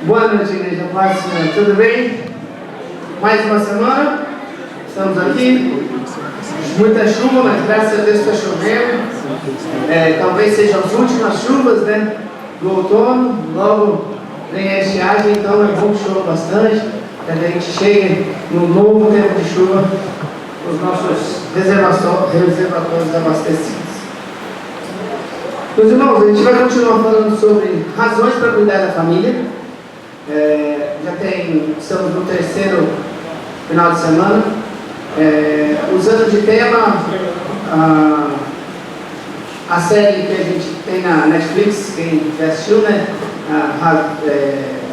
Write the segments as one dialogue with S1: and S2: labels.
S1: Boa noite, igreja. Paz do Senhor. Tudo bem? Mais uma semana. Estamos aqui. Muita chuva, mas graças a Deus está chovendo. Talvez sejam as últimas chuvas, né, do outono. Logo vem a estiagem, então é bom que chova bastante. Que a gente chegue no novo tempo de chuva, os nossos reservatórios abastecidos. Meus irmãos, a gente vai continuar falando sobre razões para cuidar da família. Estamos no terceiro final de semana, usando de tema a série que a gente tem na Netflix, quem já assistiu, né?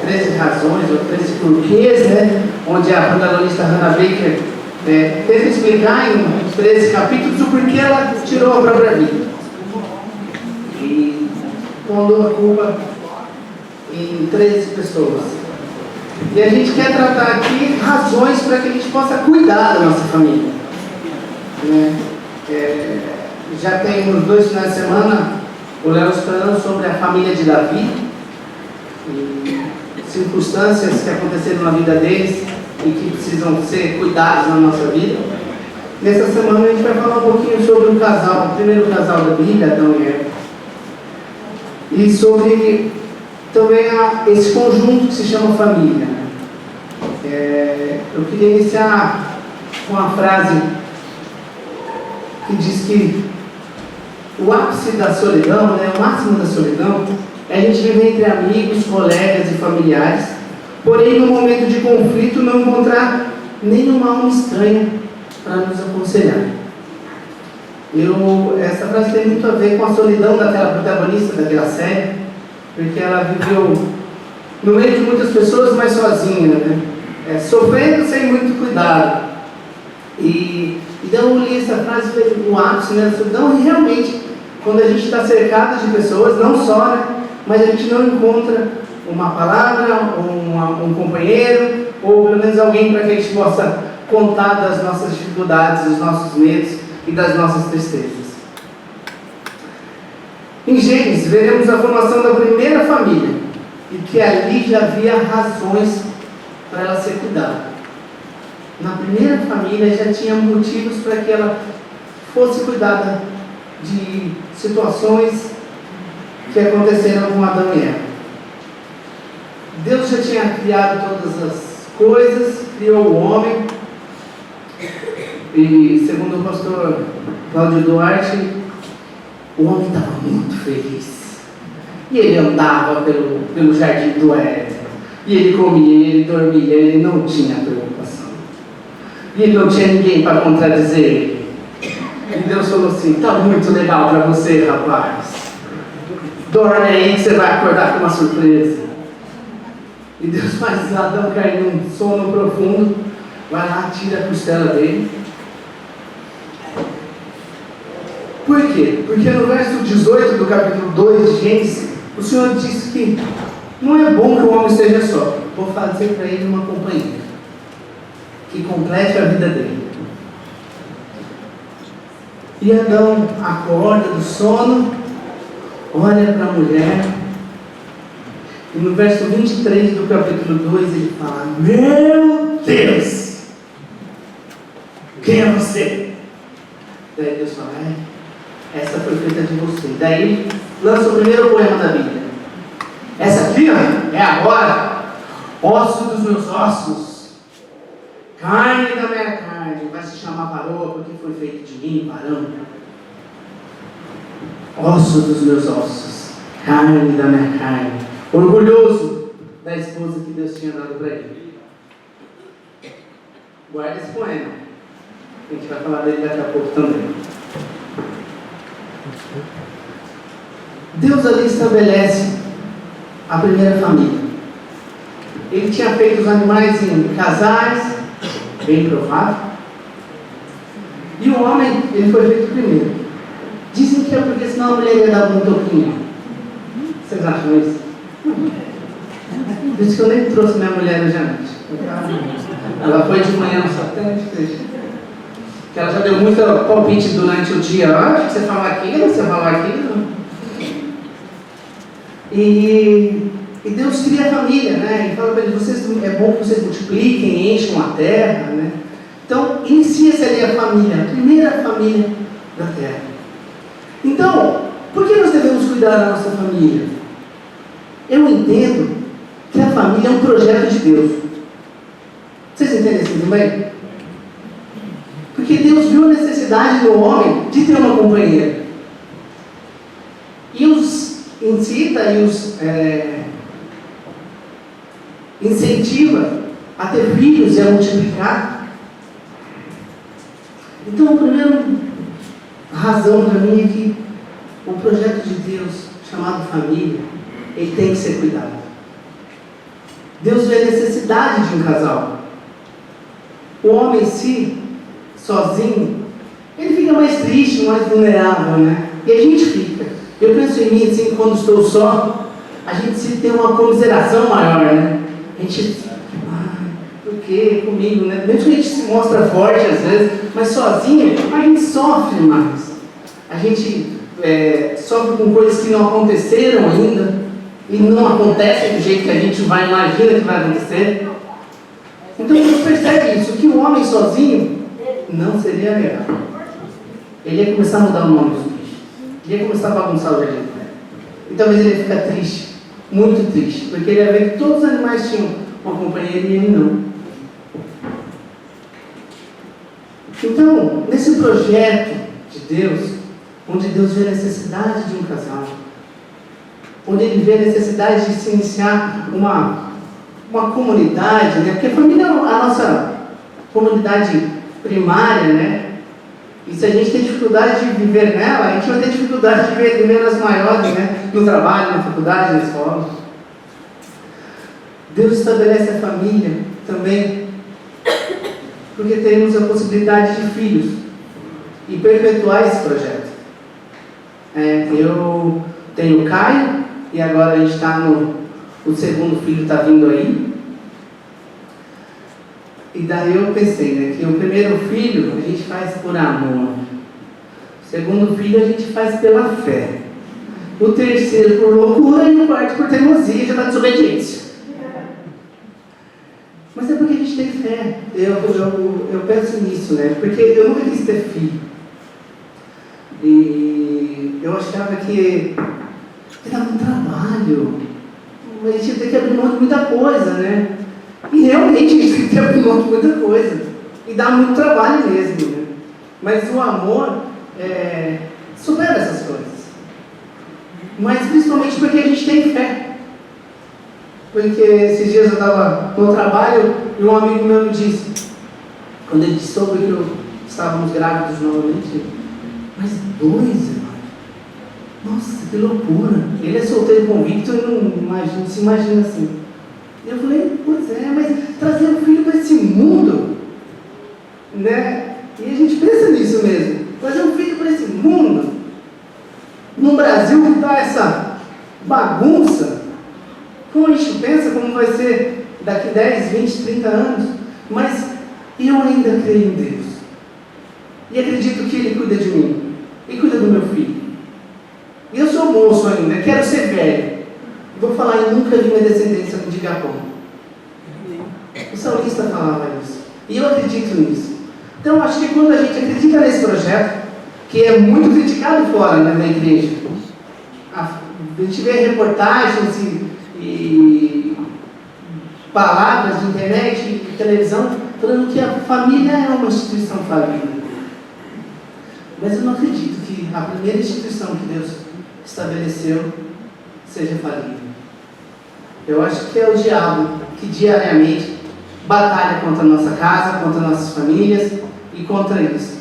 S1: 13 razões ou 13 porquês, né? Onde a protagonista Hannah Baker tenta explicar em 13 capítulos o porquê ela tirou a própria vida e pondo a culpa em 13 pessoas. E a gente quer tratar aqui razões para que a gente possa cuidar da nossa família, né? Já tem uns 2 finais de semana o Léo falando sobre a família de Davi e circunstâncias que aconteceram na vida deles e que precisam ser cuidados na nossa vida. Nessa semana a gente vai falar um pouquinho sobre o primeiro casal da Bíblia, Adão e Eva, e sobre também esse conjunto que se chama família. Eu queria iniciar com uma frase que diz que o ápice da solidão, né, o máximo da solidão, é a gente viver entre amigos, colegas e familiares, porém no momento de conflito não encontrar nenhuma alma estranha para nos aconselhar. Essa frase tem muito a ver com a solidão daquela protagonista daquela série, porque ela viveu no meio de muitas pessoas, mas sozinha, né? Sofrendo sem muito cuidado. E então eu li essa frase, foi o ápice, né, da solidão. E realmente, quando a gente está cercado de pessoas, não só, né, mas a gente não encontra uma palavra, um companheiro, ou pelo menos alguém para que a gente possa contar das nossas dificuldades, dos nossos medos e das nossas tristezas. Em Gênesis, veremos a formação da primeira família, e que ali já havia razões para ela ser cuidada. Na primeira família já tinha motivos para que ela fosse cuidada de situações que aconteceram com Adão e Eva. Deus já tinha criado todas as coisas, criou o homem, e segundo o pastor Cláudio Duarte, o homem estava muito feliz. E ele andava pelo jardim do Éden. E ele comia, ele dormia, ele não tinha preocupação. E ele não tinha ninguém para contradizer ele. E Deus falou assim: está muito legal para você, rapaz. Dorme aí que você vai acordar com uma surpresa. E Deus faz Adão cair num sono profundo. Vai lá, tira a costela dele. Por quê? Porque no verso 18 do capítulo 2 de Gênesis, o Senhor disse que não é bom que o homem esteja só. Vou fazer para ele uma companhia que complete a vida dele. E Adão acorda do sono, olha para a mulher, e no verso 23 do capítulo 2 ele fala: meu Deus, quem é você? Daí Deus fala: essa foi feita de você. Daí ele lança o primeiro poema da Bíblia. Essa aqui, ó, é agora, osso dos meus ossos, carne da minha carne, vai se chamar varoa porque foi feito de mim, varão. Osso dos meus ossos, carne da minha carne, orgulhoso da esposa que Deus tinha dado para ele. Guarda esse poema, a gente vai falar dele daqui a pouco também. Deus ali estabelece a primeira família. Ele tinha feito os animais em casais, bem provável. E o homem, ele foi feito primeiro. Dizem que é porque senão a mulher ia dar um toquinho. Vocês acham isso? Por isso que eu nem trouxe minha mulher hoje à noite. Ela foi de manhã no satélite, que ela já deu muito palpite durante o dia. Acho que você fala aquilo, você fala aquilo. E E Deus cria a família, né? E fala para eles, é bom que vocês multipliquem, encham a terra, né? Então, inicia-se ali a família, a primeira família da terra. Então, por que nós devemos cuidar da nossa família? Eu entendo que a família é um projeto de Deus. Vocês entendem assim também? Porque Deus viu a necessidade do homem de ter uma companheira. E os incita e os incentiva a ter filhos e a multiplicar. Então, a primeira razão para mim é que o projeto de Deus, chamado família, ele tem que ser cuidado. Deus vê a necessidade de um casal. O homem em si, sozinho, ele fica mais triste, mais vulnerável, né? E a gente fica. Eu penso em mim, assim, quando estou só, a gente se tem uma comiseração maior, né? A gente, por que comigo, né? Mesmo que a gente se mostra forte às vezes, mas sozinho, a gente sofre mais. A gente sofre com coisas que não aconteceram ainda, e não acontecem do jeito que a gente imagina que vai acontecer. Então Deus percebe isso, que o homem sozinho não seria legal. Ele ia começar a mudar o nome dos bichos. Ele ia começar a bagunçar o jardim. E talvez ele ia ficar triste, muito triste, porque ele ia ver que todos os animais tinham uma companheira e ele não. Então, nesse projeto de Deus, onde Deus vê a necessidade de um casal, onde Ele vê a necessidade de se iniciar uma comunidade, né? Porque a família é a nossa comunidade primária, né? E se a gente tem dificuldade de viver nela, a gente vai ter dificuldade de viver nas maiores, né? No trabalho, na faculdade, na escola. Deus estabelece a família também, porque teremos a possibilidade de filhos e perpetuar esse projeto. Eu tenho o Caio, e agora a gente está o segundo filho está vindo aí. E daí eu pensei, né, que o primeiro filho a gente faz por amor. O segundo filho a gente faz pela fé. O terceiro por loucura e o quarto por teimosia, já está desobediência. Mas é porque a gente tem fé. Eu penso nisso, né? Porque eu nunca quis ter filho. E eu achava que dava um trabalho. A gente tem que abrir mão de muita coisa, né? E realmente a gente tem que abrir mão de muita coisa. E dá muito trabalho mesmo, né? Mas o amor supera essas coisas. Mas principalmente porque a gente tem fé. Porque esses dias eu estava no trabalho e um amigo meu me disse, quando ele soube que estávamos grávidos novamente, mas 2, irmão? Nossa, que loucura! Ele é solteiro convicto e não se imagina assim. E eu falei, pois é, mas trazer um filho para esse mundo, né? E a gente pensa nisso mesmo, trazer um filho para esse mundo, no Brasil que está essa bagunça, como a gente pensa como vai ser daqui 10, 20, 30 anos, mas eu ainda creio em Deus. E acredito que Ele cuida de mim, e cuida do meu filho. E eu sou moço ainda, quero ser velho. Vou falar, eu nunca vi minha descendência de Gabão. O salmista falava isso. E eu acredito nisso. Então, acho que quando a gente acredita nesse projeto, que é muito criticado fora, né, na igreja, a gente vê reportagens e palavras de internet e televisão falando que a família é uma instituição falida. Mas eu não acredito que a primeira instituição que Deus estabeleceu seja falida. Eu acho que é o diabo que diariamente batalha contra a nossa casa, contra nossas famílias e contra isso.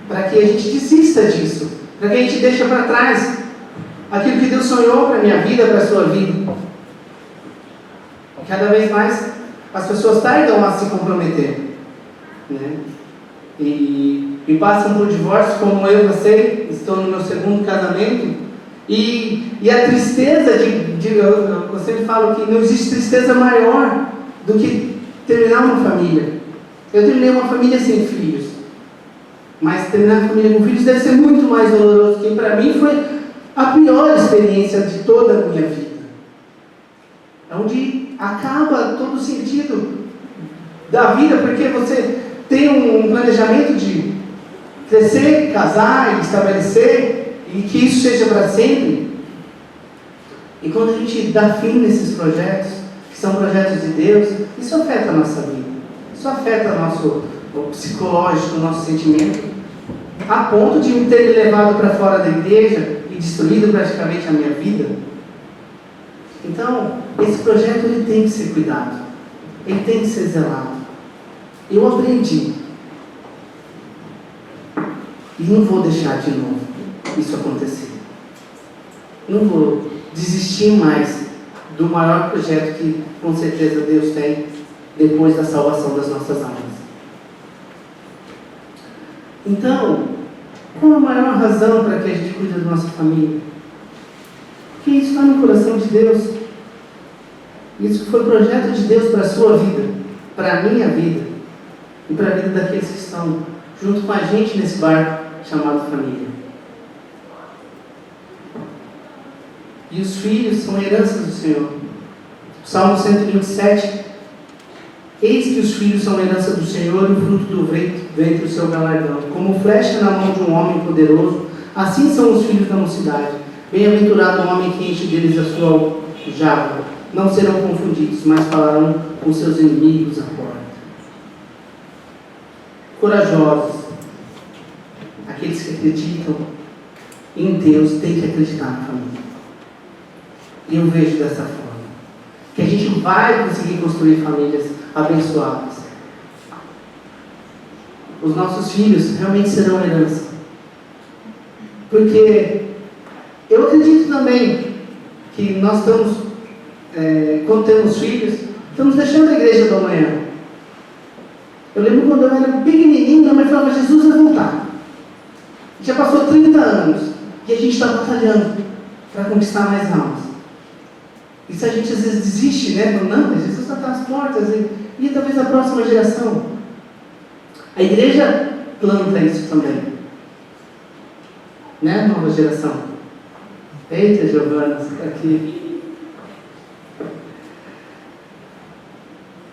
S1: Para que a gente desista disso, para que a gente deixe para trás aquilo que Deus sonhou para a minha vida, para a sua vida. Cada vez mais as pessoas tardam a se comprometer, né? E passam por divórcio, como eu passei, estou no meu segundo casamento, e a tristeza eu sempre falo que não existe tristeza maior do que terminar uma família. Eu terminei uma família sem filhos, mas terminar a família com filhos deve ser muito mais doloroso, que para mim foi a pior experiência de toda a minha vida. É onde acaba todo o sentido da vida, porque você tem um planejamento de crescer, casar e estabelecer, e que isso seja para sempre. E quando a gente dá fim nesses projetos, que são projetos de Deus, isso afeta a nossa vida, isso afeta o psicológico, o nosso sentimento, a ponto de me ter levado para fora da igreja e destruído praticamente a minha vida. Então, esse projeto ele tem que ser cuidado, ele tem que ser zelado. Eu aprendi, e não vou deixar de novo isso acontecer. Não vou desistir mais do maior projeto que com certeza Deus tem depois da salvação das nossas almas. Então, qual a maior razão para que a gente cuide da nossa família? Porque isso está no coração de Deus. Isso foi projeto de Deus para a sua vida, para a minha vida e para a vida daqueles que estão junto com a gente nesse barco chamado família. E os filhos são heranças do Senhor. Salmo 127. Eis que os filhos são herança do Senhor e o fruto do ventre o seu galardão. Como flecha na mão de um homem poderoso, assim são os filhos da mocidade. Bem-aventurado o homem que enche deles a sua jaula. Não serão confundidos, mas falarão com seus inimigos à porta. Corajosos. Aqueles que acreditam em Deus têm que acreditar na família. E eu vejo dessa forma, que a gente vai conseguir construir famílias abençoadas. Os nossos filhos realmente serão herança. Porque eu acredito também que nós estamos, quando temos filhos, estamos deixando a igreja da manhã. Eu lembro quando eu era pequenininho, a minha mãe falava, Jesus vai voltar. Já passou 30 anos e a gente está batalhando para conquistar mais almas. E se a gente às vezes desiste, né? Não, mas Jesus está às portas e talvez a próxima geração. A igreja planta isso também. Né, nova geração? Eita, Giovana, você está aqui.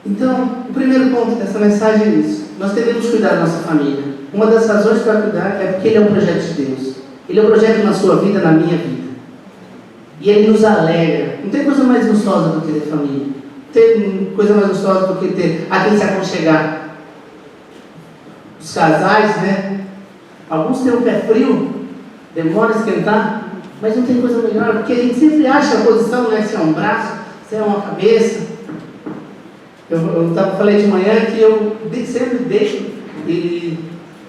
S1: Então, o primeiro ponto dessa mensagem é isso. Nós devemos cuidar da nossa família. Uma das razões para cuidar é porque ele é um projeto de Deus. Ele é um projeto na sua vida, na minha vida. E ele nos alegra. Não tem coisa mais gostosa do que ter família. Não tem coisa mais gostosa do que ter a quem se aconchegar. Os casais, né? Alguns têm o pé frio, demora a esquentar, mas não tem coisa melhor, porque a gente sempre acha a posição, né? Se é um braço, se é uma cabeça. Eu falei de manhã que eu sempre deixo e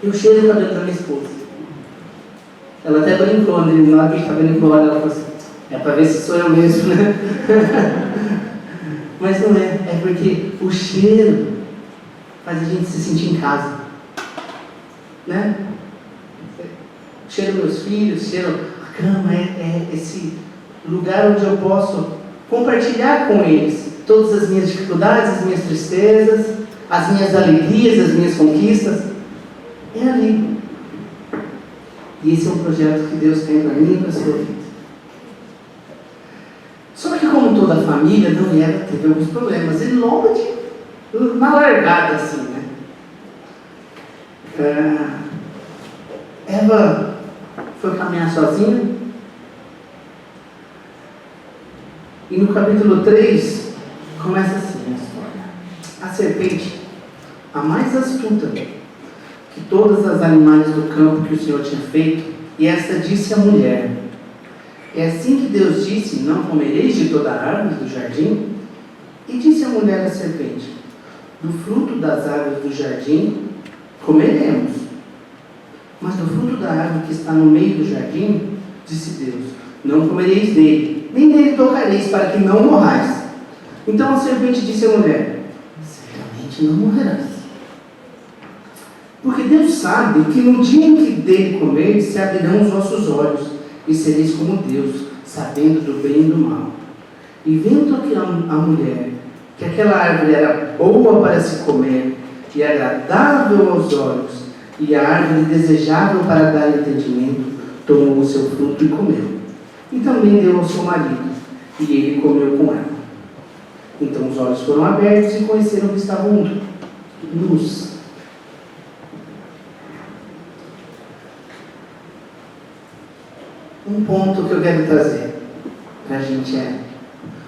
S1: eu cheiro o cabelo da minha esposa. Ela até brincou, né? Na hora que a gente está vendo embora, ela falou assim, é para ver se sou eu mesmo, né? Mas não é, é porque o cheiro faz a gente se sentir em casa, né? Cheiro meus filhos, cheiro a cama, é esse lugar onde eu posso compartilhar com eles todas as minhas dificuldades, as minhas tristezas, as minhas alegrias, as minhas conquistas. É ali. E esse é um projeto que Deus tem para mim e para a sua vida. Só que como toda família, Adão e Eva teve alguns problemas. E logo na largada assim, né? Eva foi caminhar sozinha. E no capítulo 3, começa assim a história. A serpente, a mais astuta que todas as animais do campo que o Senhor tinha feito, e esta disse à mulher, é assim que Deus disse, não comereis de toda a árvore do jardim? E disse a mulher à serpente, do fruto das árvores do jardim comeremos, mas do fruto da árvore que está no meio do jardim, disse Deus, não comereis dele, nem dele tocareis, para que não morrais. Então a serpente disse à mulher, certamente não morrerás. Porque Deus sabe que no dia em que dele comerdes, se abrirão os vossos olhos, e sereis como Deus, sabendo do bem e do mal. E vendo a mulher, que aquela árvore era boa para se comer, e agradável aos olhos, e a árvore desejável para dar entendimento, tomou o seu fruto e comeu. E também deu ao seu marido, e ele comeu com ela. Então os olhos foram abertos e conheceram que estavam nus. Um ponto que eu quero trazer para a gente é: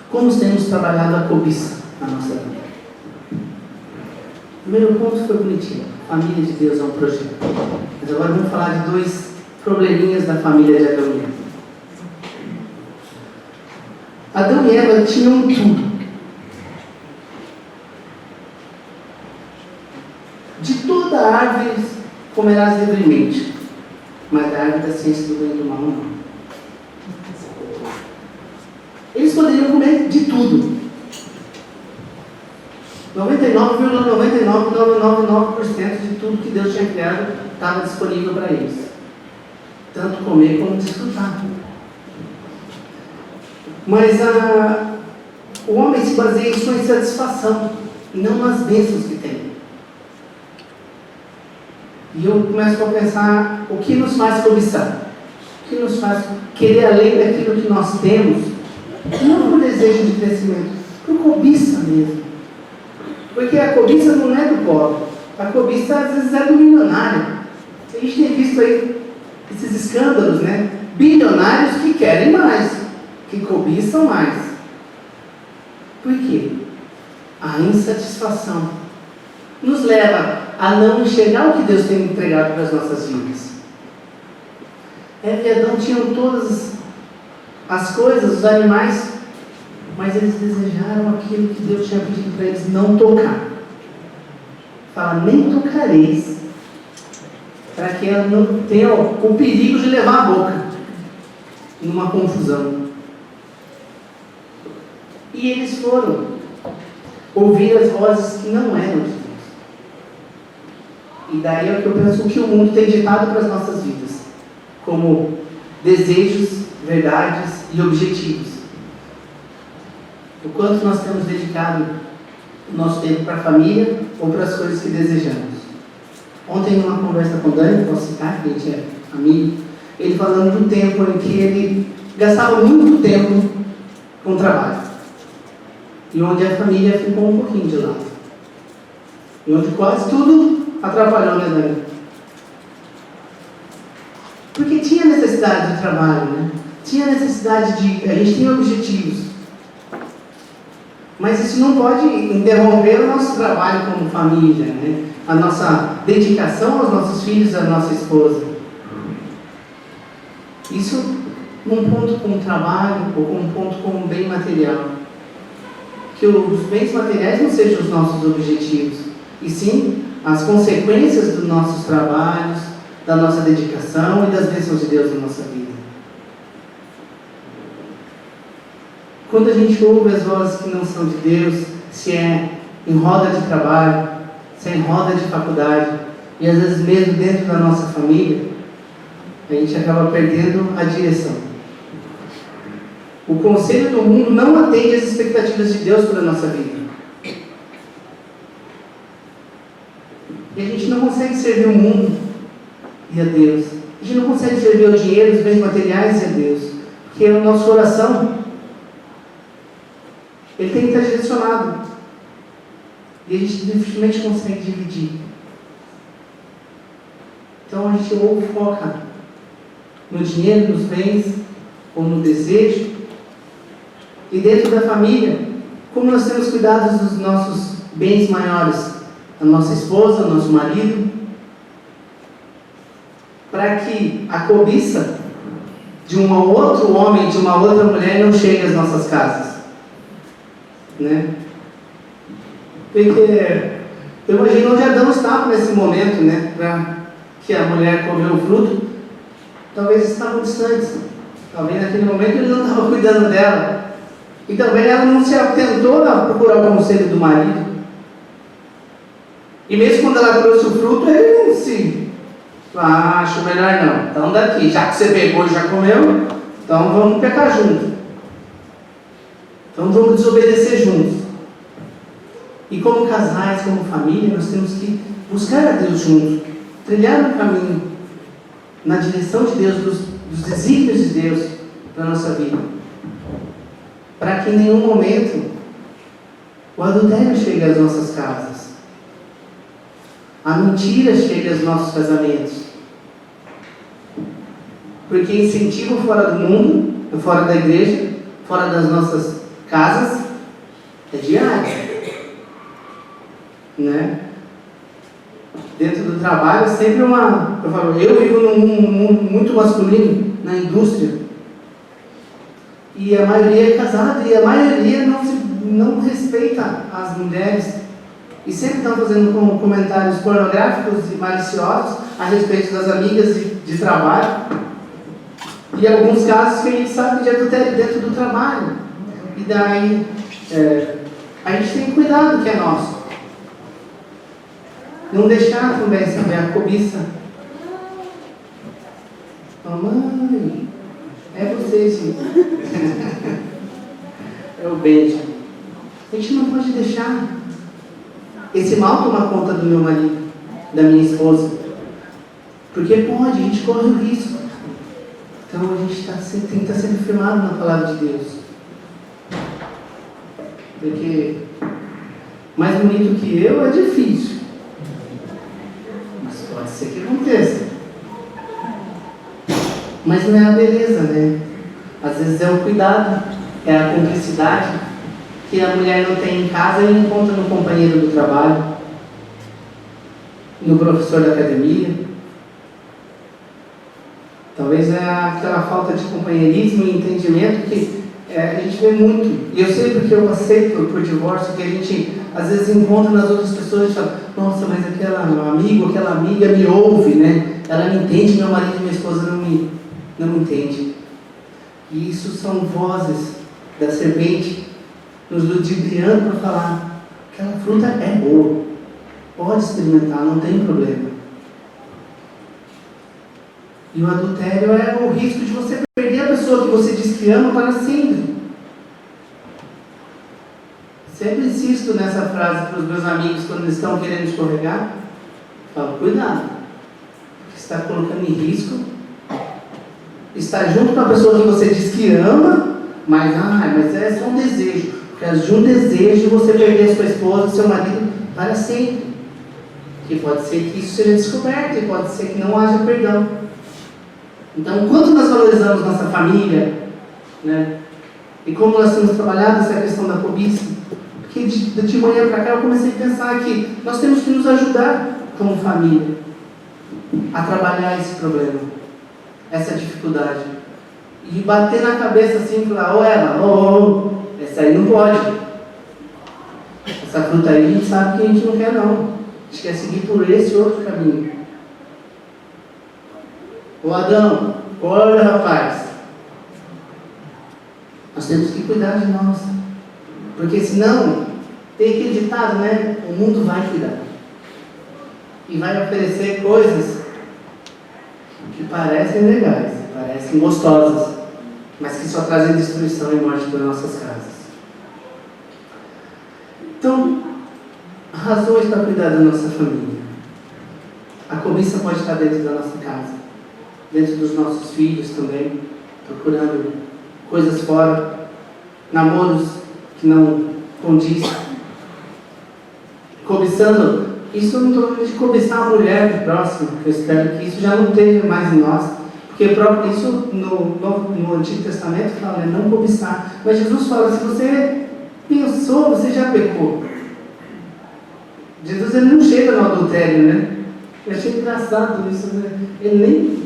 S1: como temos trabalhado a cobiça na nossa vida? O primeiro ponto foi bonitinho. Família de Deus é um projeto. Mas agora vamos falar de 2 probleminhas da família de Adão e Eva. Adão e Eva tinham tudo. De toda árvore comerás livremente, mas da árvore da ciência do bem e do mal não. Eles poderiam comer de tudo. 99,99999% de tudo que Deus tinha criado estava disponível para eles. Tanto comer como desfrutar. Mas o homem se baseia em sua insatisfação e não nas bênçãos que tem. E eu começo a pensar: o que nos faz cobiçar? O que nos faz querer além daquilo que nós temos? Não por desejo de crescimento, por cobiça mesmo. Porque a cobiça não é do pobre, a cobiça às vezes é do milionário. A gente tem visto aí esses escândalos, né? Bilionários que querem mais, que cobiçam mais. Por quê? A insatisfação nos leva a não enxergar o que Deus tem entregado para as nossas vidas. Eva e Adão tinham todas as coisas, os animais, mas eles desejaram aquilo que Deus tinha pedido para eles não tocar. Fala: nem tocareis, para que ela não tenha o perigo de levar a boca numa confusão. E eles foram ouvir as vozes que não eram de Deus. E daí é o que eu penso, o que o mundo tem ditado para as nossas vidas, como desejos, verdades e objetivos. O quanto nós temos dedicado o nosso tempo para a família ou para as coisas que desejamos. Ontem, numa conversa com o Dani, posso citar, que a gente é amigo, ele falando do tempo em que ele gastava muito tempo com o trabalho. E onde a família ficou um pouquinho de lado. E onde quase tudo atrapalhou, né, Dani? Porque tinha necessidade de trabalho, né? Tinha necessidade de... A gente tem objetivos. Mas isso não pode interromper o nosso trabalho como família, né? A nossa dedicação aos nossos filhos, à nossa esposa. Isso num ponto com o trabalho ou com um ponto com o bem material. Que os bens materiais não sejam os nossos objetivos, e sim as consequências dos nossos trabalhos, da nossa dedicação e das bênçãos de Deus na nossa vida. Quando a gente ouve as vozes que não são de Deus, se é em roda de trabalho, se é em roda de faculdade, e às vezes mesmo dentro da nossa família, a gente acaba perdendo a direção. O conselho do mundo não atende às expectativas de Deus para a nossa vida. E a gente não consegue servir o mundo e a Deus. A gente não consegue servir o dinheiro, os bens materiais e a Deus. Porque o nosso coração, ele tem que estar direcionado. E a gente dificilmente consegue dividir. Então a gente ou foca no dinheiro, nos bens, ou no desejo. E dentro da família, como nós temos cuidado dos nossos bens maiores, a nossa esposa, o nosso marido, para que a cobiça de um outro homem, de uma outra mulher não chegue às nossas casas, né? Porque eu imagino onde Adão estava nesse momento, né? Para que a mulher comeu o fruto, talvez estavam distantes, talvez naquele momento ele não estava cuidando dela. E também ela não se atentou a procurar o conselho do marido. E mesmo quando ela trouxe o fruto, ele não se... acho melhor não. Então daqui, já que você pegou e já comeu, então vamos pecar junto. Então vamos desobedecer juntos. E como casais, como família, nós temos que buscar a Deus juntos. Trilhar um caminho na direção de Deus, dos desígnios de Deus para a nossa vida. Para que em nenhum momento O adultério chega às nossas casas. A mentira chega aos nossos casamentos. Porque incentivo fora do mundo, fora da igreja, fora das nossas casas, é diário. Né? Dentro do trabalho, é sempre uma... Eu vivo num mundo muito masculino, na indústria. E a maioria é casada, e a maioria não respeita as mulheres. E sempre estão fazendo comentários pornográficos e maliciosos a respeito das amigas de trabalho. E alguns casos que a gente sabe de adultério dentro do trabalho. E daí, a gente tem que cuidar do que é nosso. Não deixar também, sabe, a cobiça. Mamãe, é você, sim. É o beijo. A gente não pode deixar esse mal tomar conta do meu marido, da minha esposa. Porque pode, a gente corre o risco. Então a gente tem que estar sempre firmado na palavra de Deus. Porque mais bonito que eu é difícil. Mas pode ser que aconteça. Mas não é a beleza, né? Às vezes é o cuidado, é a cumplicidade que a mulher não tem em casa e encontra no companheiro do trabalho, no professor da academia. Talvez é aquela falta de companheirismo e entendimento que a gente vê muito. E eu sei porque eu passei por divórcio, que a gente às vezes encontra nas outras pessoas e fala: nossa, mas aquela amigo, aquela amiga me ouve, né? Ela me entende, meu marido e minha esposa não me entende. E isso são vozes da serpente nos ludibriando para falar: aquela fruta é boa, pode experimentar, não tem problema. E o adultério é o risco de você perder a pessoa que você diz que ama para sempre. Sempre insisto nessa frase para os meus amigos quando eles estão querendo escorregar. Falo: cuidado, porque você está colocando em risco estar junto com a pessoa que você diz que ama, mas é só um desejo. Por causa de um desejo, você perder a sua esposa, seu marido para sempre. Que pode ser que isso seja descoberto e pode ser que não haja perdão. Então, quanto nós valorizamos nossa família, né? E como nós temos trabalhado essa questão da cobiça, porque de manhã para cá eu comecei a pensar que nós temos que nos ajudar como família a trabalhar esse problema, essa dificuldade, e bater na cabeça assim e falar: essa aí não pode, essa fruta aí a gente sabe que a gente não quer não, a gente quer seguir por esse outro caminho. Ô Adão, olha rapaz, nós temos que cuidar de nós, porque senão, tem aquele ditado, né? O mundo vai cuidar e vai oferecer coisas que parecem legais, parecem gostosas, mas que só trazem destruição e morte para nossas casas. Então, razões para cuidar da nossa família. A cobiça pode estar dentro da nossa casa, dentro dos nossos filhos também, procurando coisas fora, namoros que não condiz, cobiçando. Isso eu não estou falando de cobiçar a mulher do próximo, que eu espero que isso já não esteja mais em nós, porque isso no Antigo Testamento fala, né, não cobiçar, mas Jesus fala: se você pensou, você já pecou. Jesus ele não chega no adultério, né? Eu achei engraçado isso, né? Ele nem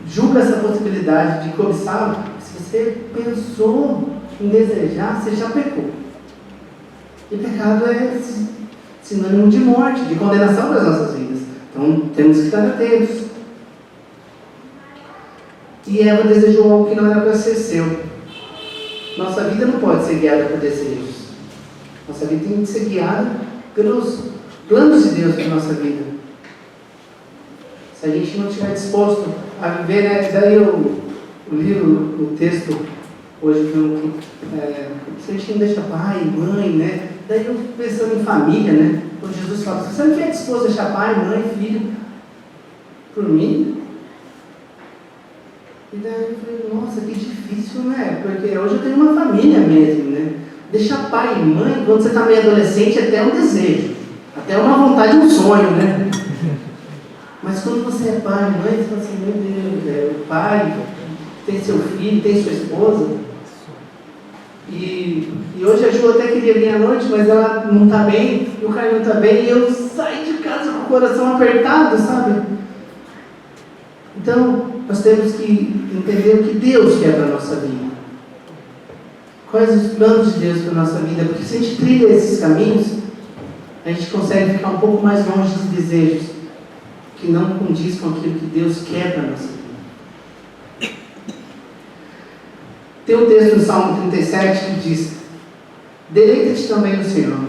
S1: julga essa possibilidade de cobiçar. Se você pensou em desejar, você já pecou. E pecado é sinônimo de morte, de condenação das nossas vidas. Então temos que estar atentos. E Eva desejou algo que não era para ser seu. Nossa vida não pode ser guiada por desejos. Nossa vida tem que ser guiada pelos planos de Deus para a nossa vida. Se a gente não estiver disposto a viver, né? Daí eu li o texto hoje, se a gente não deixa pai, mãe, né? Daí eu fico pensando em família, né? Quando Jesus fala: se você não estiver disposto a deixar pai, mãe, filho, por mim. E daí eu falei: nossa, que difícil, né? Porque hoje eu tenho uma família mesmo, né? Deixar pai e mãe, quando você está meio adolescente, é até um desejo, até uma vontade, um sonho, né? Mas quando você é pai e mãe, você fala assim, meu Deus, o pai tem seu filho, tem sua esposa. E hoje a Ju até queria vir à noite, mas ela não está bem, e o Caio não está bem, e eu saí de casa com o coração apertado, sabe? Então, nós temos que entender o que Deus quer para a nossa vida. Quais os planos de Deus para a nossa vida? Porque se a gente trilha esses caminhos, a gente consegue ficar um pouco mais longe dos desejos que não condiz com aquilo que Deus quer para a nossa vida. Tem um texto no Salmo 37 que diz: deleita-te também no Senhor,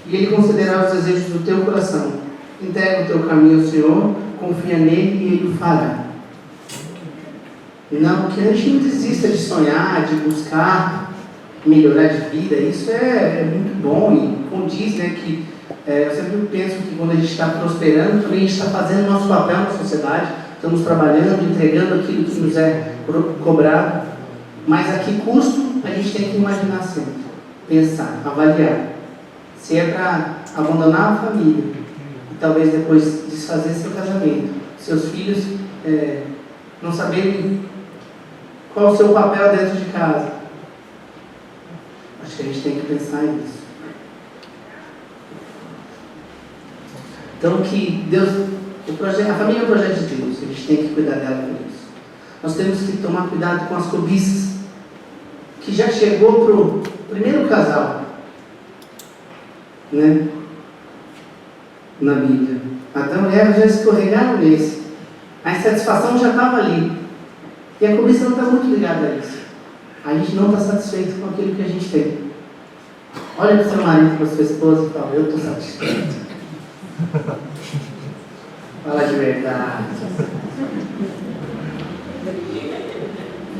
S1: e Ele considerará os desejos do teu coração. Entrega o teu caminho ao Senhor, confia nele e Ele o fará. Não, que a gente não desista de sonhar, de buscar melhorar de vida. Isso é muito bom e condiz, né, que eu sempre penso que quando a gente está prosperando, também a gente está fazendo o nosso papel na sociedade, estamos trabalhando, entregando aquilo que nos é cobrado. Mas a que custo a gente tem que imaginar sempre, pensar, avaliar. Se é para abandonar a família e talvez depois desfazer seu casamento, seus filhos não saberem qual o seu papel dentro de casa, acho que a gente tem que pensar nisso. Então que Deus, a família é um projeto de Deus, a gente tem que cuidar dela por isso. Nós temos que tomar cuidado com as cobiças, que já chegou para o primeiro casal, né? Na Bíblia. Adão e Eva já escorregaram nesse. A insatisfação já estava ali. E a cobiça não está muito ligada a isso. A gente não está satisfeito com aquilo que a gente tem. Olha para o seu marido, para a sua esposa e fala: eu estou satisfeito. Fala de verdade.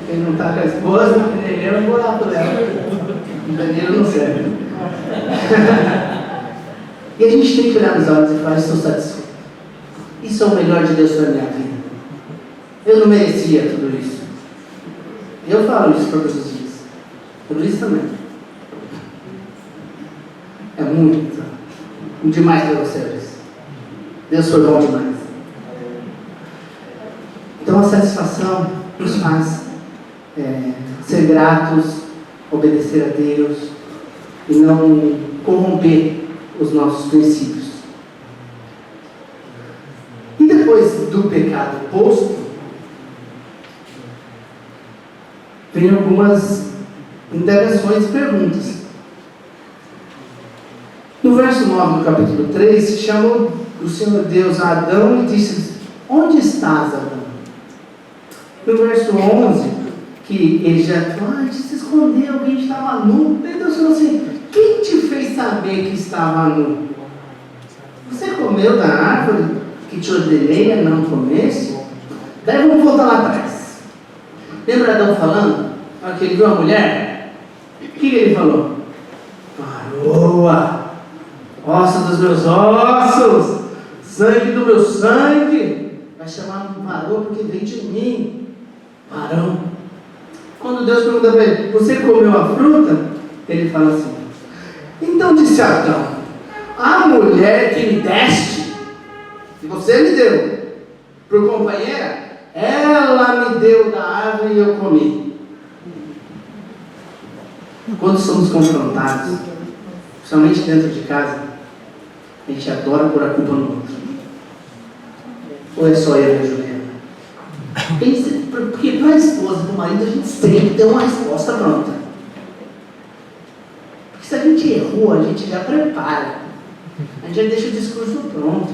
S1: Quem não está com a esposa, eu não vou lá por ela. O Danilo não serve. E a gente tem que olhar nos olhos e falar: estou satisfeito. Isso é o melhor de Deus para a minha vida. Eu não merecia tudo isso. Eu falo isso todos os dias. Por isso também. É muito demais para você, Deus. Deus foi bom demais. Então a satisfação nos faz ser gratos, obedecer a Deus e não corromper os nossos princípios. E depois do pecado posto, vem algumas indagações e perguntas. No verso 9 do capítulo 3, chamou o Senhor Deus a Adão e disse: onde estás, Adão? No verso 11, que ele já falou: a gente se escondeu, que a gente estava nu. Aí Deus falou assim: quem te fez saber que estava nu? Você comeu da árvore que te ordenei a não comer? Daí vamos voltar lá atrás. Lembra Adão falando? Olha, que ele viu a mulher? O que ele falou? Varoa, osso dos meus ossos, sangue do meu sangue. Vai chamar varoa porque veio de mim. Varão. Quando Deus pergunta para ele: você comeu a fruta? Ele fala assim: então disse Adão: a mulher que me deste, que você me deu por companheira, ela me deu da árvore e eu comi. Quando somos confrontados, principalmente dentro de casa, a gente adora pôr a culpa no outro. Ou é só eu e a Juliana? Porque para a esposa e para o marido a gente sempre tem uma resposta pronta. Porque se a gente errou, a gente já prepara. A gente já deixa o discurso pronto.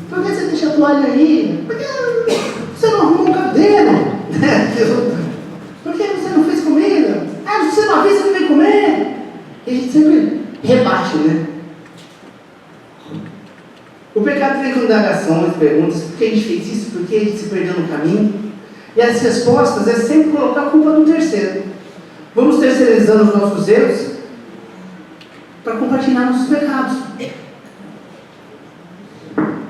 S1: Por que você deixa a toalha aí? Por que você não arrumou um cabelo? Por que você não fez comida? Ah, você não avisa que vem comer? E a gente sempre rebate, né? O pecado vem com indagações, perguntas: por que a gente fez isso? Por que a gente se perdeu no caminho? E as respostas é sempre colocar a culpa no terceiro. Vamos terceirizando os nossos erros para compartilhar nossos pecados.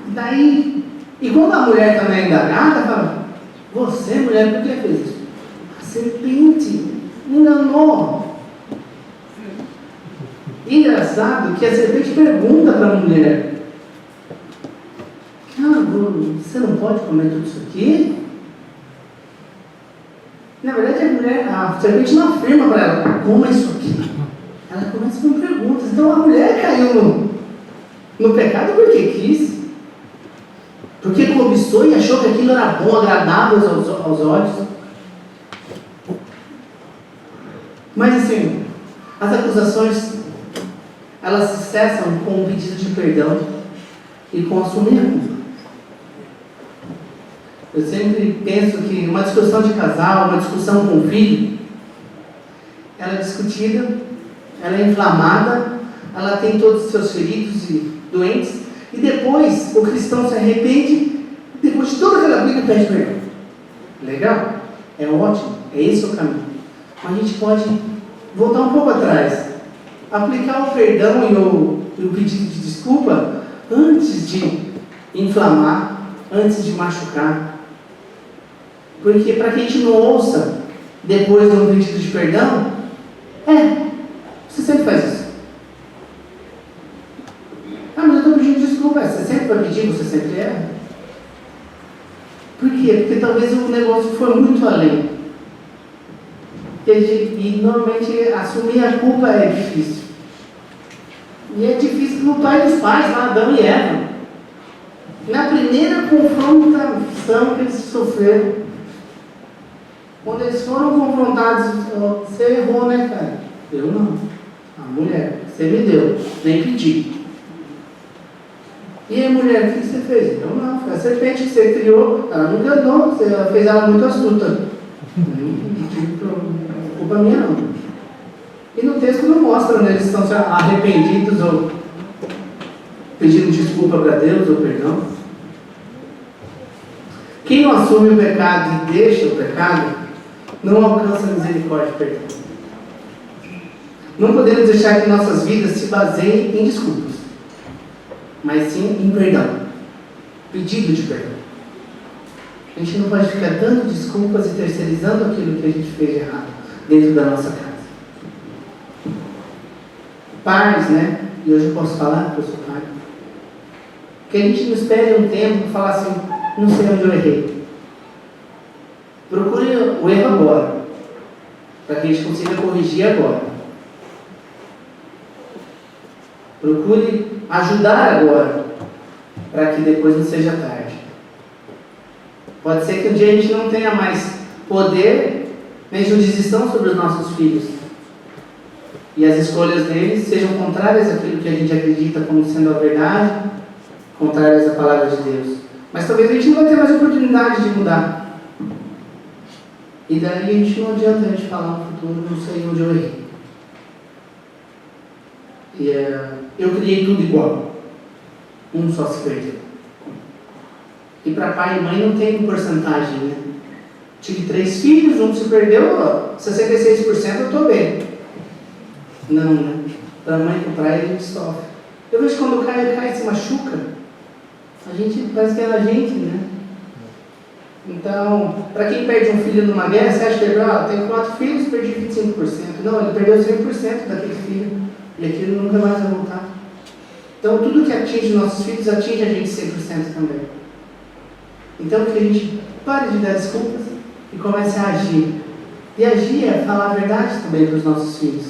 S1: Daí, e quando a mulher também é indagada, fala: você, mulher, por que fez isso? A serpente enganou. engraçado que a serpente pergunta para a mulher: você não pode comer tudo isso aqui? Na verdade, a serpente não afirma para ela: coma isso aqui. Ela começa com perguntas. Então a mulher caiu no pecado porque quis. Porque cobiçou e achou que aquilo era bom, agradável aos olhos. Mas assim, as acusações, elas se cessam com um pedido de perdão e com assumir a culpa. Eu sempre penso que uma discussão de casal, uma discussão com o filho, ela é discutida, ela é inflamada, ela tem todos os seus feridos e doentes, e depois o cristão se arrepende, depois de toda aquela briga, pede perdão. Legal? É ótimo, é esse o caminho. Mas a gente pode voltar um pouco atrás, aplicar o perdão e o pedido de desculpa antes de inflamar, antes de machucar. Porque para que a gente não ouça depois de um pedido de perdão, você sempre faz isso. Mas eu estou pedindo desculpa. Você sempre vai pedir, você sempre erra. Por quê? Porque talvez o negócio foi muito além. E normalmente assumir a culpa é difícil. E é difícil no pai dos pais, lá, Adão e Eva. Na primeira confrontação que eles sofreram, quando eles foram confrontados, você errou, né, cara? Eu não. A mulher, você me deu, nem pedi. E aí, mulher, o que você fez? Eu não. Foi a serpente que você criou, ela não enganou, você fez ela muito astuta. Culpa minha não. E no texto não mostra, né, eles estão arrependidos ou pedindo desculpa para Deus ou perdão. Quem não assume o pecado e deixa o pecado, não alcança a misericórdia e perdão. Não podemos deixar que nossas vidas se baseiem em desculpas, mas sim em perdão, pedido de perdão. A gente não pode ficar dando desculpas e terceirizando aquilo que a gente fez de errado dentro da nossa casa. Pais, né? E hoje eu posso falar que eu sou pai. Que a gente não espere um tempo e falar assim: não sei onde eu errei. Procure o erro agora, para que a gente consiga corrigir agora. Procure ajudar agora, para que depois não seja tarde. Pode ser que um dia a gente não tenha mais poder nem jurisdição sobre os nossos filhos, e as escolhas deles sejam contrárias àquilo que a gente acredita como sendo a verdade, contrárias à palavra de Deus. Mas talvez a gente não vai ter mais oportunidade de mudar. E daí a gente não adianta a gente falar no futuro: não sei onde eu errei. Eu criei tudo igual. Um só se perdeu. E para pai e mãe não tem porcentagem, né? Tive 3 filhos, um se perdeu, 66% eu estou bem. Não, né? Para mãe e para pai a gente sofre. Eu vejo quando cai e se machuca, a gente parece que é a gente, né? Então, para quem perde um filho numa guerra, você acha que tem 4 filhos, perdi 25%. Não, ele perdeu 100% daquele filho. E aquilo nunca mais vai voltar. Então, tudo que atinge nossos filhos, atinge a gente 100% também. Então, que a gente pare de dar desculpas e comece a agir. E agir é falar a verdade também para os nossos filhos.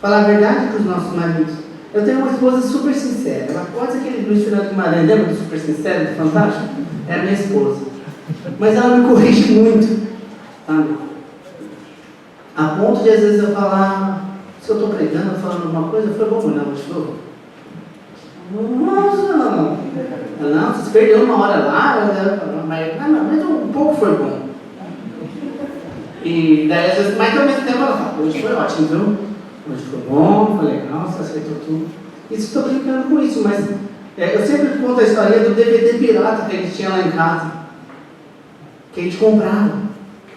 S1: Falar a verdade para os nossos maridos. Eu tenho uma esposa super sincera. Ela pode ser aquele Luiz Fernando Guimarães, lembra do super sincero, do Fantástico? É a minha esposa. Mas ela me corrige muito, sabe? A ponto de às vezes eu falar, se eu estou pregando, falando alguma coisa, foi bom, não, gostou? Nossa, não, você se perdeu uma hora lá, mas um pouco foi bom. E daí às vezes, mas ao mesmo tempo ela fala: hoje foi ótimo, viu? Hoje foi bom, foi legal, você aceitou tudo. Isso, estou brincando com isso, mas eu sempre conto a história do DVD pirata que a gente tinha lá em casa, que a gente comprava.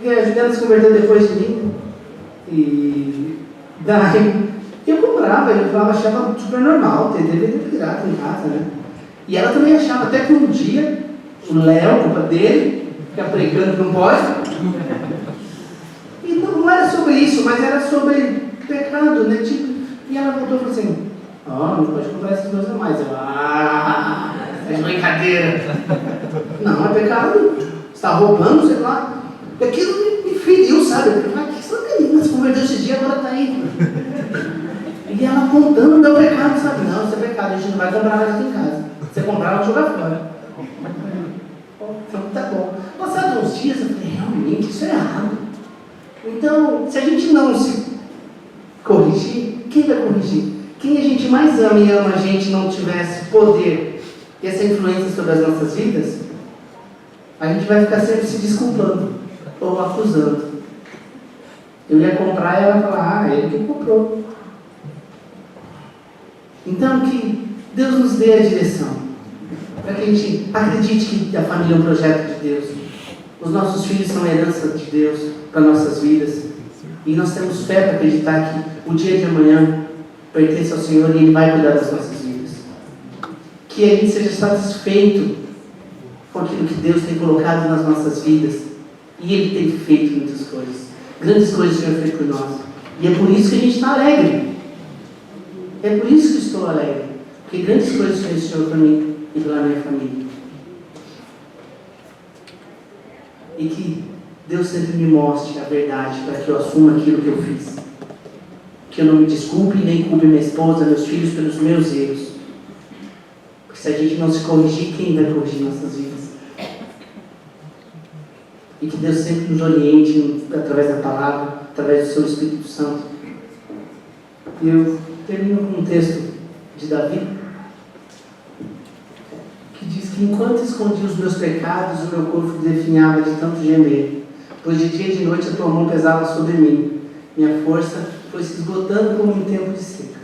S1: E a Juliana se converteu depois de mim. E daí eu comprava, eu achava super normal ter DVD pirata em casa, né? E ela também achava, até que um dia o Léo, culpa dele, fica pregando que não pode. E não era sobre isso, mas era sobre pecado, né? Tipo, e ela voltou e falou assim: Não pode comprar essas coisas a mais. É de brincadeira. Não, é pecado. Você está roubando, sei lá. Aquilo me feriu, sabe? Mas que menina se converteu esse dia, agora está aí. E ela apontando o meu pecado, sabe? Não, isso é pecado, a gente não vai comprar mais aqui em casa. Se você comprar, vai jogar fora. Então, tá bom. Passados uns dias, eu falei, realmente, isso é errado. Então, se a gente não se corrigir, quem vai corrigir? Quem a gente mais ama e ama a gente não tivesse poder e essa influência sobre as nossas vidas, a gente vai ficar sempre se desculpando ou acusando. Eu ia comprar e ela vai falar, ele que comprou. Então, que Deus nos dê a direção, para que a gente acredite que a família é um projeto de Deus. Os nossos filhos são herança de Deus para nossas vidas. E nós temos fé para acreditar que o dia de amanhã pertence ao Senhor e Ele vai cuidar das nossas vidas. Que a gente seja satisfeito com aquilo que Deus tem colocado nas nossas vidas. E Ele tem feito muitas coisas. Grandes coisas o Senhor fez por nós. E é por isso que a gente está alegre. É por isso que estou alegre. Porque grandes coisas fez o Senhor para mim e pela minha família. E que Deus sempre me mostre a verdade para que eu assuma aquilo que eu fiz. Que eu não me desculpe nem culpe minha esposa, meus filhos pelos meus erros. Porque se a gente não se corrigir, quem vai corrigir nossas vidas? E que Deus sempre nos oriente através da palavra, através do seu Espírito Santo. E eu termino com um texto de Davi, que diz que enquanto escondia os meus pecados, o meu corpo definhava de tanto gemer, pois de dia e de noite a tua mão pesava sobre mim. Minha força foi se esgotando como em tempo de seca.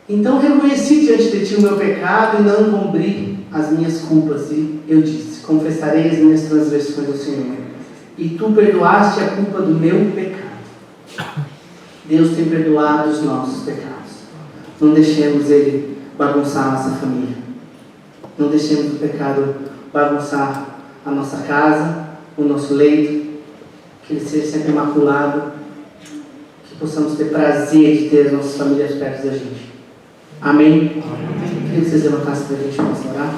S1: Então reconheci diante de ti o meu pecado e não encobri as minhas culpas. E eu disse, confessarei as minhas transgressões ao Senhor. E tu perdoaste a culpa do meu pecado. Deus tem perdoado os nossos pecados. Não deixemos Ele bagunçar a nossa família. Não deixemos o pecado bagunçar a nossa casa, o nosso leito. Que ele seja sempre imaculado. Que possamos ter prazer de ter as nossas famílias perto da gente. Amém? Queria que vocês levantassem para a gente possa orar.